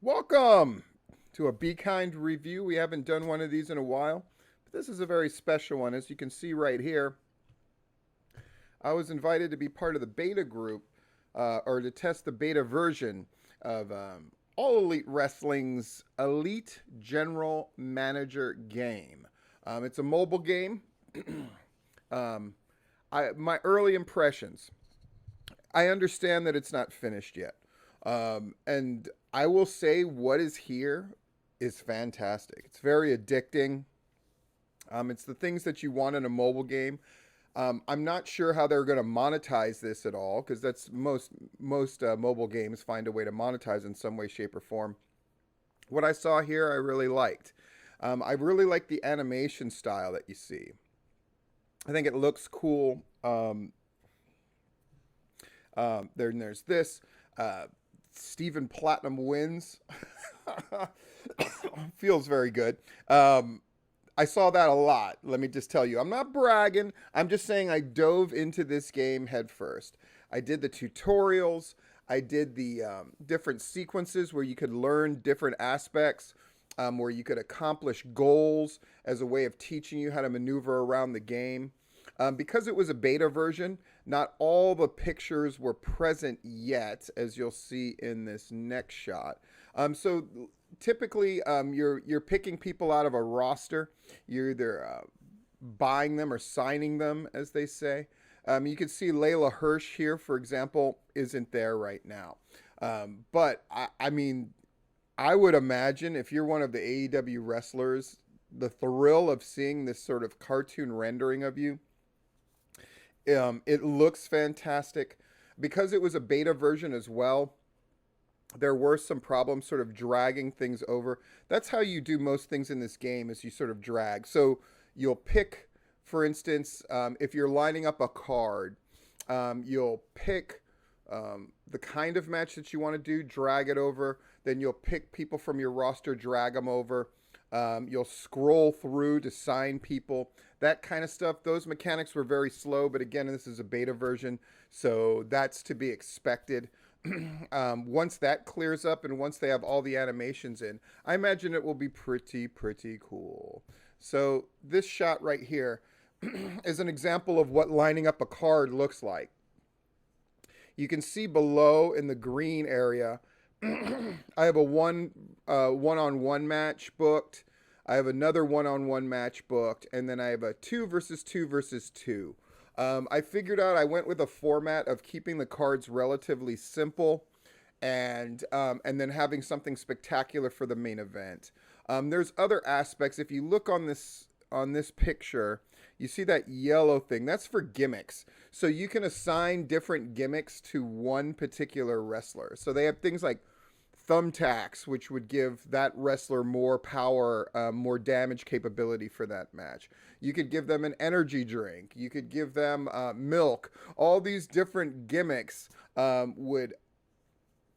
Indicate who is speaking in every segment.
Speaker 1: Welcome to a Be Kind review. We haven't done one of these in a while, but this is a very special one. As you can see right here, I was invited to be part of the beta group or to test the beta version of All Elite Wrestling's Elite General Manager game. It's a mobile game. um, my early impressions. I understand that it's not finished yet. And I will say what is here is fantastic. It's very addicting. It's the things that you want in a mobile game. I'm not sure how they're going to monetize this at all because that's most mobile games find a way to monetize in some way, shape, or form. What I saw here, I really liked. I really like the animation style that you see. I think it looks cool. There's this. Stephen Platinum wins. Feels very good. I saw that a lot. Let me just tell you. I'm not bragging. I'm just saying I dove into this game head first. I did the tutorials. I did the different sequences where you could learn different aspects, where you could accomplish goals as a way of teaching you how to maneuver around the game. Because it was a beta version, not all the pictures were present yet, as you'll see in this next shot. So typically, you're picking people out of a roster. You're either buying them or signing them, as they say. You can see Layla Hirsch here, for example, isn't there right now. But I mean, I would imagine if you're one of the AEW wrestlers, the thrill of seeing this sort of cartoon rendering of you. It looks fantastic. Because it was a beta version as well, there were some problems sort of dragging things over. That's how you do most things in this game is you sort of drag. So you'll pick, for instance, if you're lining up a card, you'll pick the kind of match that you want to do, drag it over. Then you'll pick people from your roster, drag them over. You'll scroll through to sign people, that kind of stuff. Those mechanics were very slow, but again, this is a beta version, so that's to be expected. Once that clears up and once they have all the animations in, I imagine it will be pretty cool. So this shot right here is an example of what lining up a card looks like. You can see below in the green area, I have a one-on-one match booked. I have another one-on-one match booked, and then I have a 2 versus 2 versus 2. I figured out I went with a format of keeping the cards relatively simple, and then having something spectacular for the main event. There's other aspects. If you look on this picture, you see that yellow thing. That's for gimmicks. So you can assign different gimmicks to one particular wrestler. So they have things like thumbtacks, which would give that wrestler more power, more damage capability for that match. You could give them an energy drink. You could give them milk. All these different gimmicks would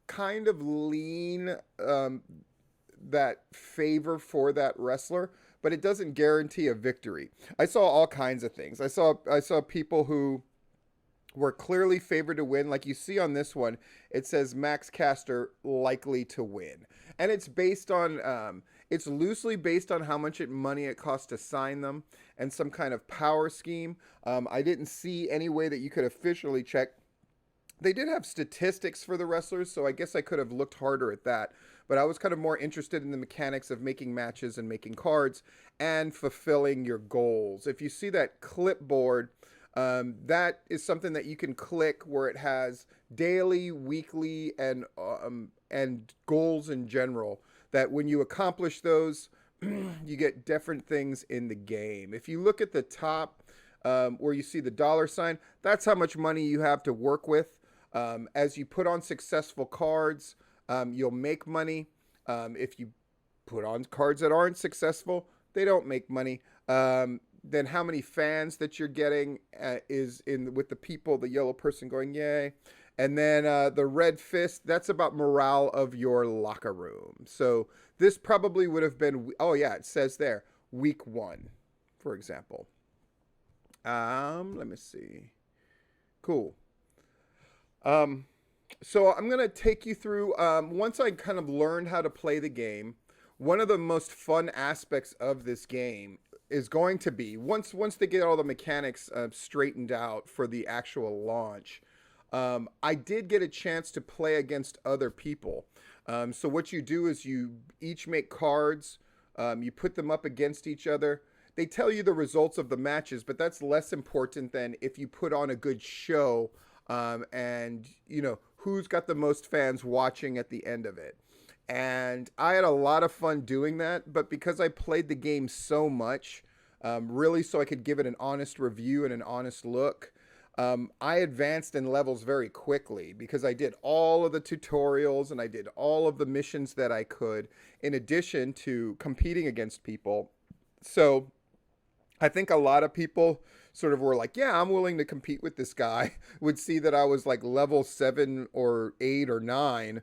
Speaker 1: kind of lean that favor for that wrestler, but it doesn't guarantee a victory. I saw all kinds of things. I saw people who were clearly favored to win. Like you see on this one, it says Max Caster likely to win. And it's based on, it's loosely based on how much money it costs to sign them and some kind of power scheme. I didn't see any way that you could officially check. They did have statistics for the wrestlers, so I guess I could have looked harder at that. But I was kind of more interested in the mechanics of making matches and making cards and fulfilling your goals. If you see that clipboard, that is something that you can click where it has daily, weekly, and goals in general. That when you accomplish those, you get different things in the game. If you look at the top, where you see the dollar sign, that's how much money you have to work with. As you put on successful cards, you'll make money. If you put on cards that aren't successful, they don't make money. Then how many fans that you're getting is in with the people, the yellow person going yay. And then the red fist, that's about morale of your locker room. So this probably would have been, oh yeah, it says there, week 1, for example. Let me see. Cool. Um, So I'm going to take you through, once I kind of learned how to play the game, one of the most fun aspects of this game is going to be once they get all the mechanics straightened out for the actual launch. I did get a chance to play against other people. So what you do is you each make cards, you put them up against each other. They tell you the results of the matches, but that's less important than if you put on a good show, and who's got the most fans watching at the end of it. And I had a lot of fun doing that, but because I played the game so much, really so I could give it an honest review and an honest look, I advanced in levels very quickly because I did all of the tutorials and I did all of the missions that I could, in addition to competing against people. So I think a lot of people sort of were like, yeah, I'm willing to compete with this guy, would see that I was like level 7 or 8 or 9,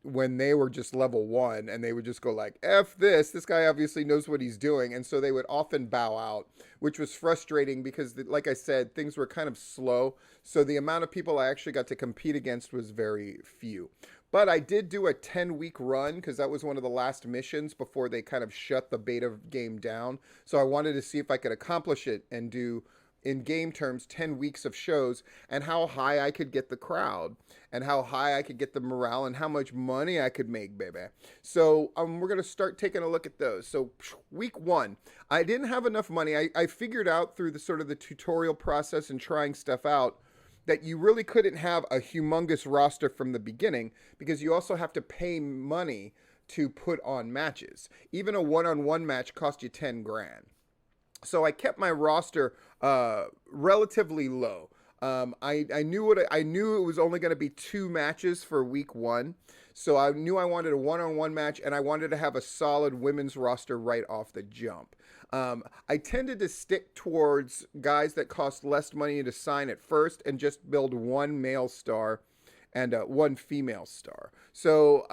Speaker 1: when they were just level 1, and they would just go like, F this guy obviously knows what he's doing. And so they would often bow out, which was frustrating because, like I said, things were kind of slow. So the amount of people I actually got to compete against was very few. But I did do a 10-week run because that was one of the last missions before they kind of shut the beta game down. So I wanted to see if I could accomplish it and do, in game terms, 10 weeks of shows, and how high I could get the crowd and how high I could get the morale and how much money I could make, baby. So we're going to start taking a look at those. So week 1, I didn't have enough money. I figured out through the sort of the tutorial process and trying stuff out that you really couldn't have a humongous roster from the beginning because you also have to pay money to put on matches. Even a one-on-one match cost you 10 grand. So I kept my roster relatively low. I knew it was only going to be 2 matches for week 1. So I knew I wanted a one-on-one match, and I wanted to have a solid women's roster right off the jump. I tended to stick towards guys that cost less money to sign at first and just build 1 male star and 1 female star. So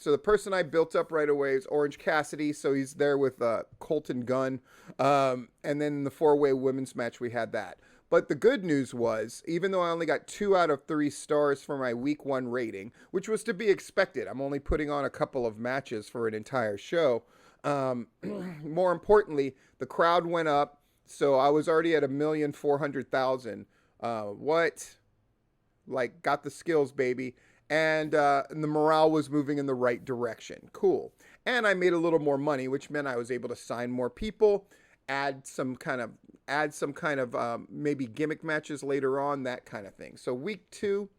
Speaker 1: the person I built up right away is Orange Cassidy. So he's there with Colton Gunn. And then in the 4-way women's match, we had that. But the good news was, even though I only got 2 out of 3 stars for my week 1 rating, which was to be expected, I'm only putting on a couple of matches for an entire show. More importantly, the crowd went up. So I was already at 1,400,000. What? Like, got the skills, baby. And the morale was moving in the right direction. Cool. And I made a little more money, which meant I was able to sign more people, add some kind of maybe gimmick matches later on, that kind of thing. So week 2,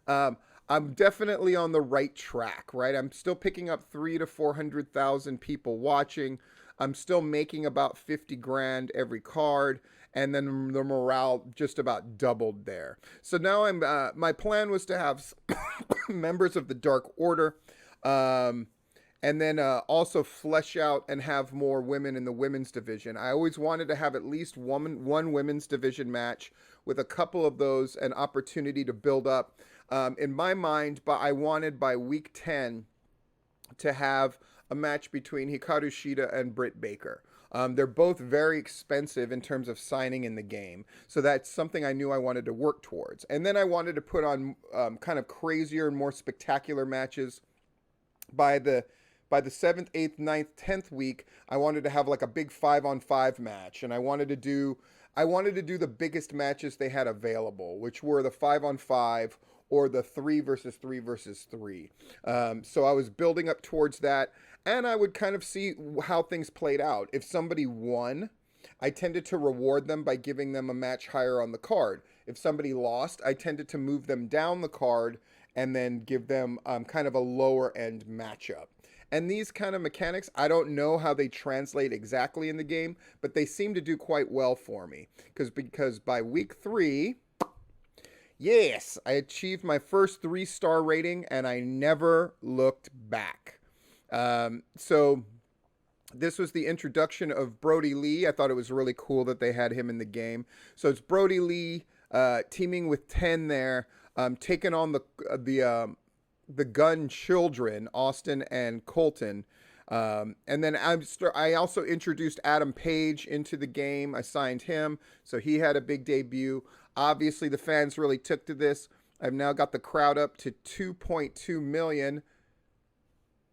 Speaker 1: I'm definitely on the right track, right? I'm still picking up 300,000 to 400,000 people watching. I'm still making about 50 grand every card, and then the morale just about doubled there. So now my plan was to have members of the Dark Order, and then also flesh out and have more women in the women's division. I always wanted to have at least one women's division match with a couple of those, an opportunity to build up. In my mind, but I wanted by week 10 to have a match between Hikaru Shida and Britt Baker. They're both very expensive in terms of signing in the game, so that's something I knew I wanted to work towards. And then I wanted to put on kind of crazier and more spectacular matches. By the 7th, 8th, 9th, 10th week, I wanted to have like a big 5-on-5 match, and I wanted to do the biggest matches they had available, which were the 5-on-5 or the 3 versus 3 versus 3. So I was building up towards that, and I would kind of see how things played out. If somebody won, I tended to reward them by giving them a match higher on the card. If somebody lost, I tended to move them down the card and then give them kind of a lower end matchup. And these kind of mechanics, I don't know how they translate exactly in the game, but they seem to do quite well for me. Because by week 3, yes, I achieved my first 3-star rating, and I never looked back. So this was the introduction of Brody Lee. I thought it was really cool that they had him in the game. So it's Brody Lee teaming with 10 there, taking on the Gunn children, Austin and Colton. And then I also introduced Adam Page into the game. I signed him, so he had a big debut. Obviously, the fans really took to this. I've now got the crowd up to 2.2 million.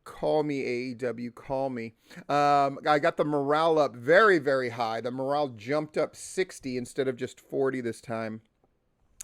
Speaker 1: Call me AEW, call me. I got the morale up very, very high. The morale jumped up 60 instead of just 40 this time.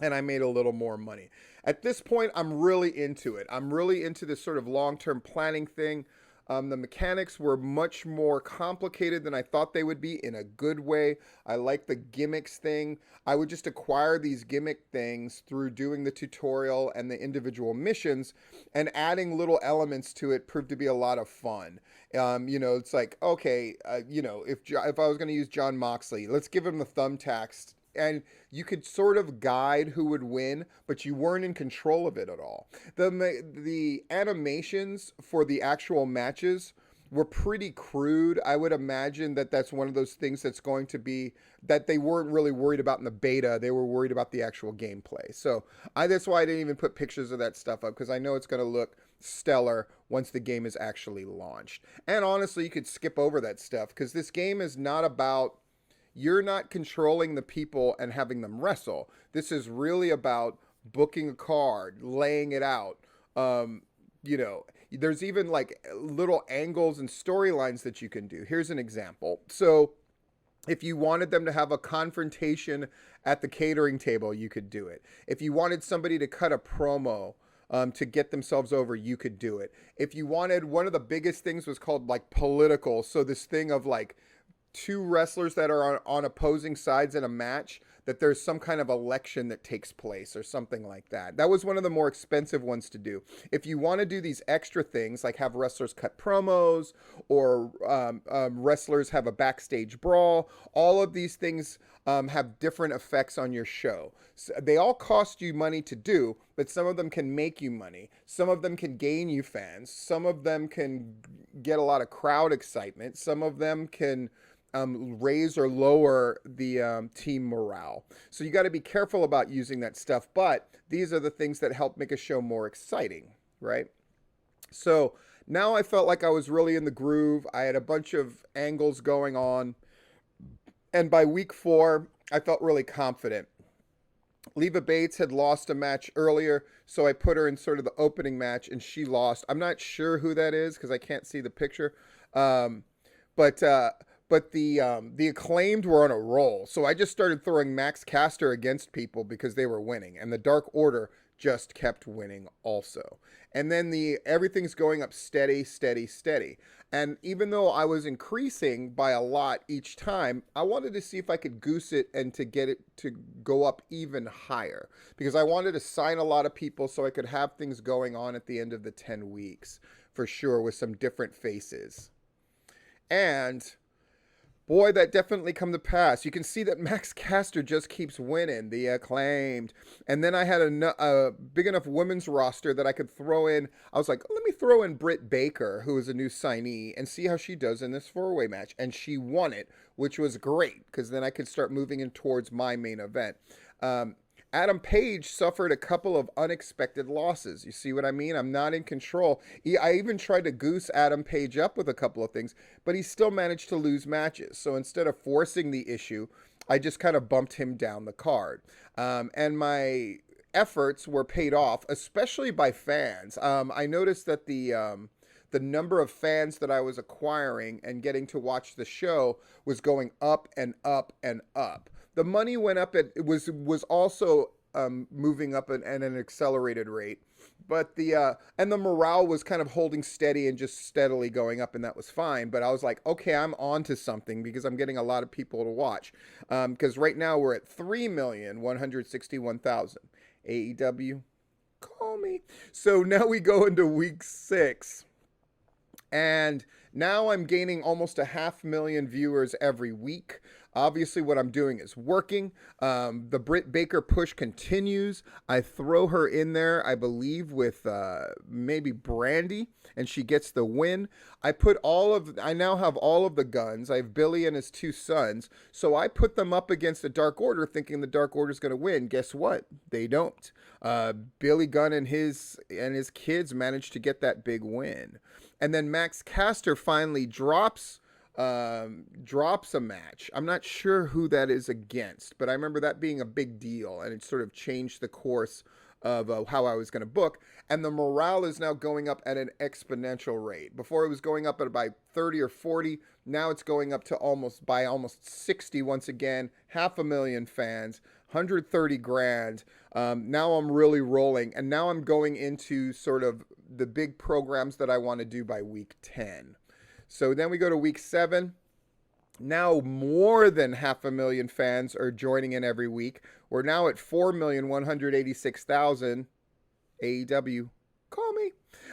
Speaker 1: And I made a little more money. At this point, I'm really into it. I'm really into this sort of long-term planning thing. The mechanics were much more complicated than I thought they would be in a good way. I like the gimmicks thing. I would just acquire these gimmick things through doing the tutorial and the individual missions, and adding little elements to it proved to be a lot of fun. It's like, okay, if I was going to use John Moxley, let's give him the thumbtacks, and you could sort of guide who would win, but you weren't in control of it at all. The animations for the actual matches were pretty crude. I would imagine that that's one of those things that's going to be that they weren't really worried about in the beta. They were worried about the actual gameplay. So that's why I didn't even put pictures of that stuff up, because I know it's going to look stellar once the game is actually launched. And honestly, you could skip over that stuff, because this game is not about, you're not controlling the people and having them wrestle. This is really about booking a card, laying it out. There's even like little angles and storylines that you can do. Here's an example. So if you wanted them to have a confrontation at the catering table, you could do it. If you wanted somebody to cut a promo to get themselves over, you could do it. If you wanted, one of the biggest things was called like political. So this thing of like, two wrestlers that are on opposing sides in a match, that there's some kind of election that takes place or something like that. That was one of the more expensive ones to do. If you want to do these extra things, like have wrestlers cut promos, or wrestlers have a backstage brawl, all of these things have different effects on your show. So they all cost you money to do, but some of them can make you money. Some of them can gain you fans. Some of them can get a lot of crowd excitement. Some of them can raise or lower the team morale. So you got to be careful about using that stuff, but these are the things that help make a show more exciting, right? So now I felt like I was really in the groove. I had a bunch of angles going on, and by week 4, I felt really confident. Leva Bates had lost a match earlier, so I put her in sort of the opening match, and she lost. I'm not sure who that is because I can't see the picture, but the Acclaimed were on a roll. So I just started throwing Max Caster against people because they were winning, and the Dark Order just kept winning also. And then everything's going up steady, steady, steady. And even though I was increasing by a lot each time, I wanted to see if I could goose it and to get it to go up even higher, because I wanted to sign a lot of people so I could have things going on at the end of the 10 weeks for sure, with some different faces. And boy, that definitely come to pass. You can see that Max Caster just keeps winning, the Acclaimed. And then I had a big enough women's roster that I could throw in. I was like, let me throw in Britt Baker, who is a new signee, and see how she does in this 4-way match. And she won it, which was great, because then I could start moving in towards my main event. Adam Page suffered a couple of unexpected losses. You see what I mean? I'm not in control. I even tried to goose Adam Page up with a couple of things, but he still managed to lose matches. So instead of forcing the issue, I just kind of bumped him down the card. And my efforts were paid off, especially by fans. I noticed that the number of fans that I was acquiring and getting to watch the show was going up and up and up. The money went up. It was also moving up at an accelerated rate, but the morale was kind of holding steady and just steadily going up, and that was fine. But I was like, okay, I'm on to something, because I'm getting a lot of people to watch. Because right now we're at 3,161,000. AEW, call me. So now we go into week 6. And now I'm gaining almost 500,000 viewers every week. Obviously, what I'm doing is working. The Britt Baker push continues. I throw her in there, I believe, with maybe Brandy, and she gets the win. I now have all of the guns. I have Billy and his 2 sons. So I put them up against the Dark Order, thinking the Dark Order is going to win. Guess what? They don't. Billy Gunn and his kids managed to get that big win. And then Max Caster finally drops a match. I'm not sure who that is against, but I remember that being a big deal, and it sort of changed the course of how I was going to book. And the morale is now going up at an exponential rate. Before it was going up at about 30 or 40. Now it's going up to almost 60 once again. 500,000 fans, 130 grand. Now I'm really rolling. And now I'm going into sort of the big programs that I want to do by week 10. So then we go to week 7. Now more than 500,000 fans are joining in every week. We're now at 4,186,000. AEW, call me.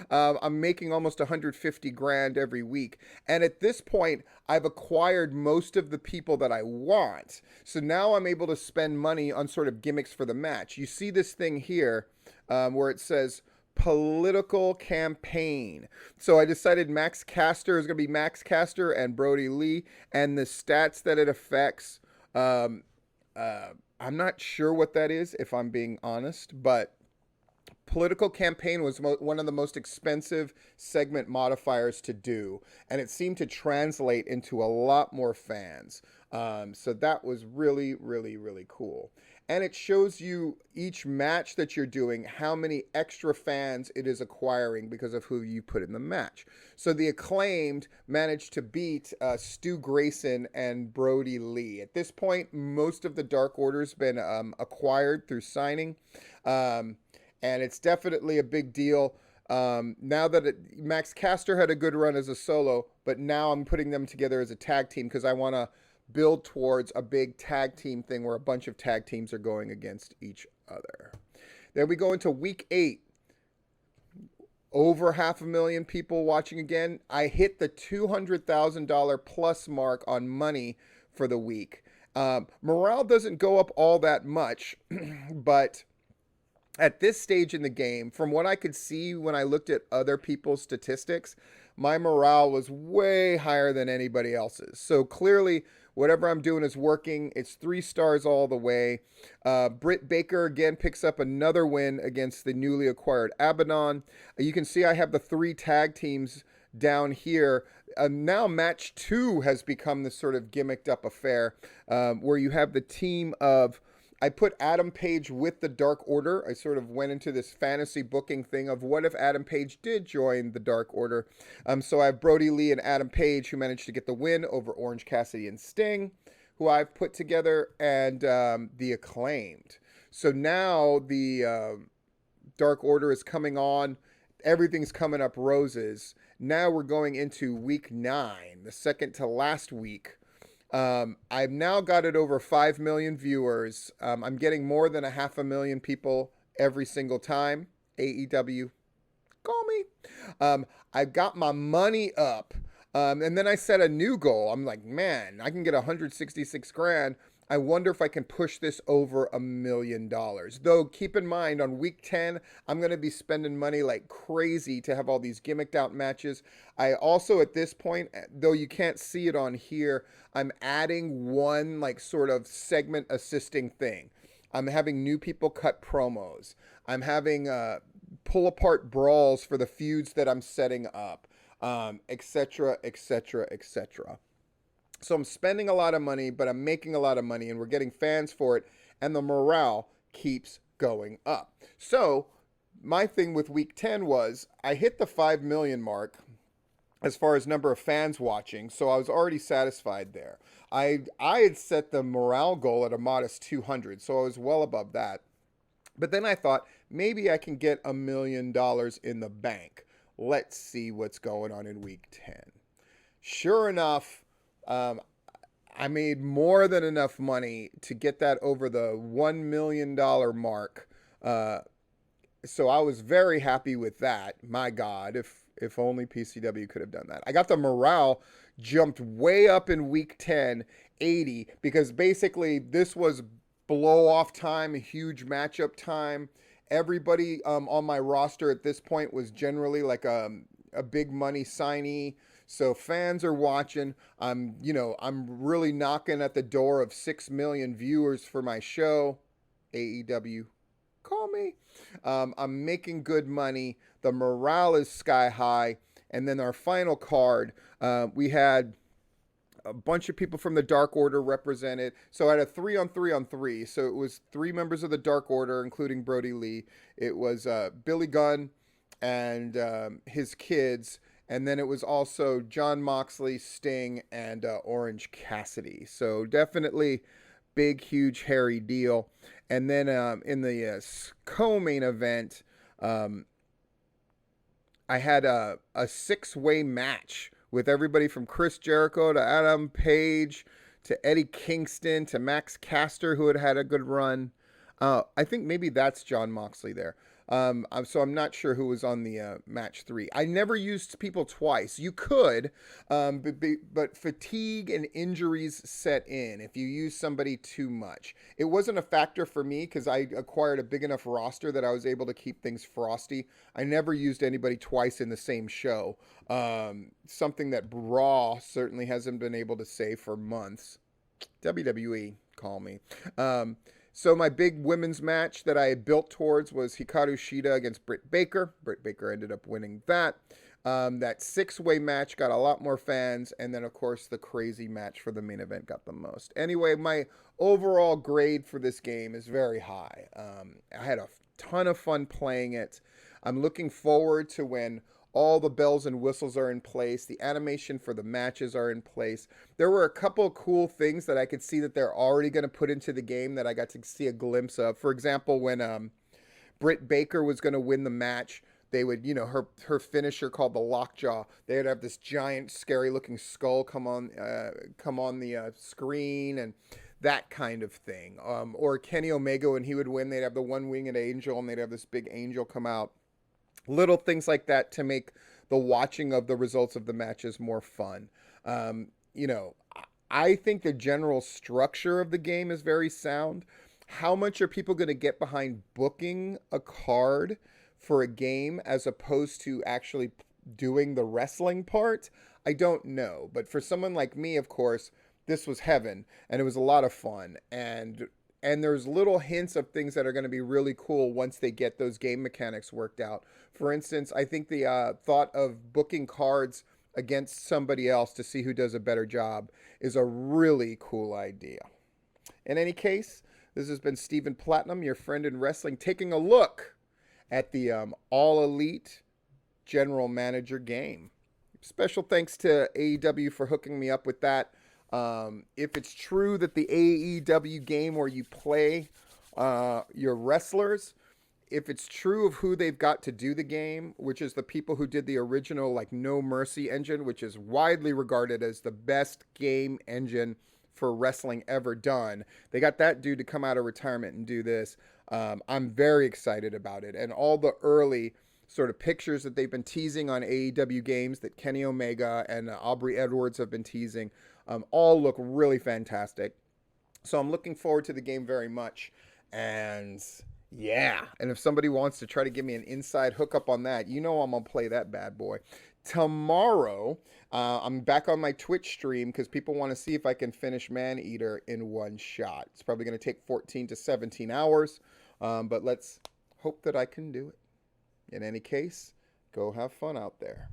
Speaker 1: I'm making almost 150 grand every week. And at this point, I've acquired most of the people that I want. So now I'm able to spend money on sort of gimmicks for the match. You see this thing here where it says political campaign. So I decided Max Caster is going to be Max Caster and Brody Lee, and the stats that it affects. I'm not sure what that is, if I'm being honest, but political campaign was one of the most expensive segment modifiers to do, and it seemed to translate into a lot more fans. So that was really, really, really cool. And it shows you each match that you're doing, how many extra fans it is acquiring because of who you put in the match. So the Acclaimed managed to beat Stu Grayson and Brody Lee. At this point, most of the Dark Order's been acquired through signing. And it's definitely a big deal. Now that Max Caster had a good run as a solo, but now I'm putting them together as a tag team because I want to build towards a big tag team thing where a bunch of tag teams are going against each other. Then we go into week 8. Over 500,000 people watching again. I hit the $200,000 plus mark on money for the week. Morale doesn't go up all that much, but at this stage in the game, from what I could see when I looked at other people's statistics, my morale was way higher than anybody else's. So clearly, whatever I'm doing is working. It's 3 stars all the way. Britt Baker again picks up another win against the newly acquired Abaddon. You can see I have the 3 tag teams down here. Now match 2 has become this sort of gimmicked up affair where you have the team of... I put Adam Page with the Dark Order. I sort of went into this fantasy booking thing of what if Adam Page did join the Dark Order. So I have Brody Lee and Adam Page who managed to get the win over Orange Cassidy and Sting, who I've put together, and the Acclaimed. So now the Dark Order is coming on. Everything's coming up roses. Now we're going into week 9, the second to last week. I've now got it over 5 million viewers. I'm getting more than 500,000 people every single time. AEW, call me. I got my money up. And then I set a new goal. I'm like, man, I can get 166 grand. I wonder if I can push this over $1 million. Though, keep in mind, on week 10, I'm going to be spending money like crazy to have all these gimmicked out matches. I also, at this point, though you can't see it on here, I'm adding one like sort of segment assisting thing. I'm having new people cut promos. I'm having pull apart brawls for the feuds that I'm setting up, etc., etc., etc. So I'm spending a lot of money, but I'm making a lot of money, and we're getting fans for it, and the morale keeps going up. So my thing with week 10 was I hit the 5 million mark as far as number of fans watching, so I was already satisfied there. I had set the morale goal at a modest 200, so I was well above that. But then I thought, maybe I can get $1 million in the bank. Let's see what's going on in week 10. Sure enough, I made more than enough money to get that over the $1 million mark. So I was very happy with that. My God, if only PCW could have done that. I got the morale jumped way up in week 10, 80, because basically this was blow off time, a huge matchup time. Everybody on my roster at this point was generally like a big money signee. So fans are watching. I'm really knocking at the door of 6 million viewers for my show. AEW, call me. I'm making good money. The morale is sky high. And then our final card, we had a bunch of people from the Dark Order represented. So I had a 3-on-3-on-3. So it was 3 members of the Dark Order, including Brody Lee. It was Billy Gunn and his kids. And then it was also John Moxley, Sting, and Orange Cassidy. So definitely big, huge, hairy deal. And then in the co-main event, I had a 6-way match with everybody from Chris Jericho to Adam Page to Eddie Kingston to Max Caster, who had a good run. I think maybe that's John Moxley there. So I'm not sure who was on the match 3. I never used people twice. You could, but fatigue and injuries set in if you use somebody too much. It wasn't a factor for me because I acquired a big enough roster that I was able to keep things frosty. I never used anybody twice in the same show. Something that Raw certainly hasn't been able to say for months. WWE, call me. So my big women's match that I had built towards was Hikaru Shida against Britt Baker. Britt Baker ended up winning that. That 6-way match got a lot more fans. And then, of course, the crazy match for the main event got the most. Anyway, my overall grade for this game is very high. I had a ton of fun playing it. I'm looking forward to when all the bells and whistles are in place. The animation for the matches are in place. There were a couple of cool things that I could see that they're already going to put into the game that I got to see a glimpse of. For example, when Britt Baker was going to win the match, they would, her finisher called the lockjaw. They would have this giant, scary-looking skull come on the screen and that kind of thing. Or Kenny Omega, when he would win, they'd have the one-winged angel and they'd have this big angel come out. Little things like that to make the watching of the results of the matches more fun. I think the general structure of the game is very sound. How much are people going to get behind booking a card for a game as opposed to actually doing the wrestling part? I don't know. But for someone like me, of course, this was heaven and it was a lot of fun. And there's little hints of things that are going to be really cool once they get those game mechanics worked out. For instance, I think the thought of booking cards against somebody else to see who does a better job is a really cool idea. In any case, this has been Stephen Platinum, your friend in wrestling, taking a look at the All Elite General Manager game. Special thanks to AEW for hooking me up with that. If it's true that the AEW game where you play your wrestlers, if it's true of who they've got to do the game, which is the people who did the original No Mercy engine, which is widely regarded as the best game engine for wrestling ever done. They got that dude to come out of retirement and do this. I'm very excited about it. And all the early sort of pictures that they've been teasing on AEW games that Kenny Omega and Aubrey Edwards have been teasing all look really fantastic. So I'm looking forward to the game very much. And yeah, and if somebody wants to try to give me an inside hookup on that, I'm going to play that bad boy. Tomorrow, I'm back on my Twitch stream because people want to see if I can finish Maneater in one shot. It's probably going to take 14 to 17 hours, but let's hope that I can do it. In any case, go have fun out there.